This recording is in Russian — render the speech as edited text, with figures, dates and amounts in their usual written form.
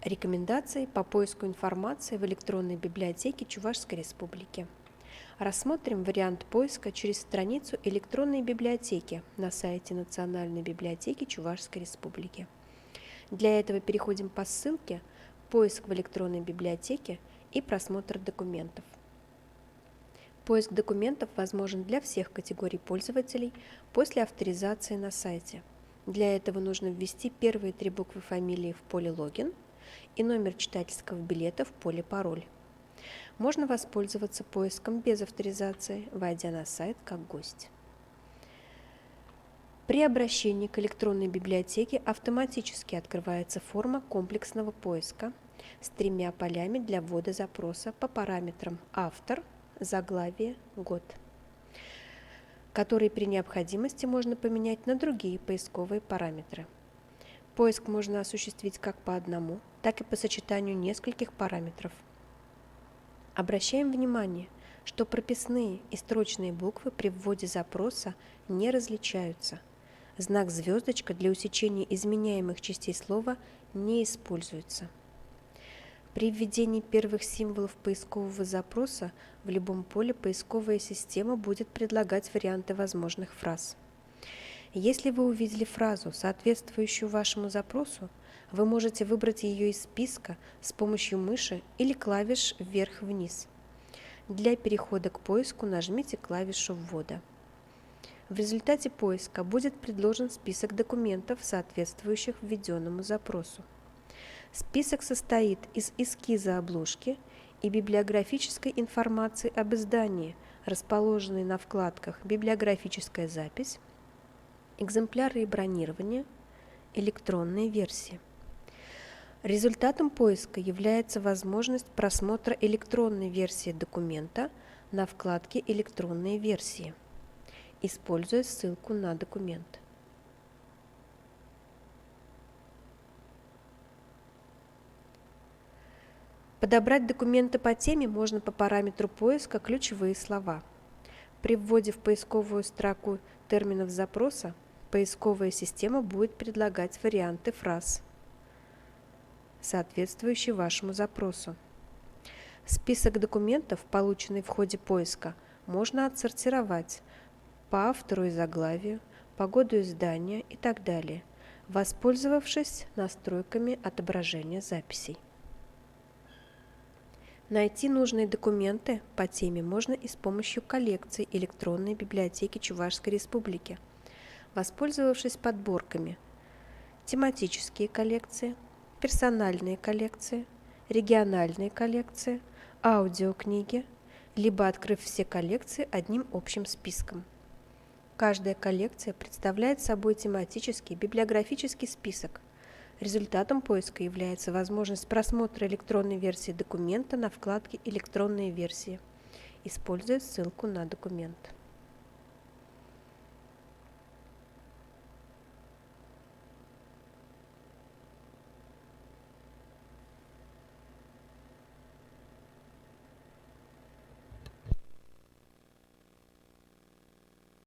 Рекомендации по поиску информации в электронной библиотеке Чувашской Республики. Рассмотрим вариант поиска через страницу электронной библиотеки на сайте Национальной библиотеки Чувашской Республики. Для этого переходим по ссылке «Поиск в электронной библиотеке» и просмотр документов. Поиск документов возможен для всех категорий пользователей после авторизации на сайте. Для этого нужно ввести первые 3 буквы фамилии в поле «Логин» и номер читательского билета в поле «Пароль». Можно воспользоваться поиском без авторизации, войдя на сайт как гость. При обращении к электронной библиотеке автоматически открывается форма комплексного поиска с 3 полями для ввода запроса по параметрам «Автор», «Заглавие», «Год», которые при необходимости можно поменять на другие поисковые параметры. Поиск можно осуществить как по одному, так и по сочетанию нескольких параметров. Обращаем внимание, что прописные и строчные буквы при вводе запроса не различаются. Знак звездочка для усечения изменяемых частей слова не используется. При введении первых символов поискового запроса в любом поле поисковая система будет предлагать варианты возможных фраз. Если вы увидели фразу, соответствующую вашему запросу, вы можете выбрать ее из списка с помощью мыши или клавиш вверх-вниз. Для перехода к поиску нажмите клавишу ввода. В результате поиска будет предложен список документов, соответствующих введенному запросу. Список состоит из эскиза обложки и библиографической информации об издании, расположенной на вкладках «Библиографическая запись», «Экземпляры и бронирование», «Электронные версии». Результатом поиска является возможность просмотра электронной версии документа на вкладке «Электронные версии», используя ссылку на документ. Подобрать документы по теме можно по параметру поиска «Ключевые слова». При вводе в поисковую строку терминов запроса поисковая система будет предлагать варианты фраз, соответствующие вашему запросу. Список документов, полученный в ходе поиска, можно отсортировать по автору и заглавию, по году издания и так далее, воспользовавшись настройками отображения записей. Найти нужные документы по теме можно и с помощью коллекций электронной библиотеки Чувашской Республики, воспользовавшись подборками тематические коллекции, персональные коллекции, региональные коллекции, аудиокниги, либо открыв все коллекции одним общим списком. Каждая коллекция представляет собой тематический библиографический список. Результатом поиска является возможность просмотра электронной версии документа на вкладке «Электронные версии», используя ссылку на документ.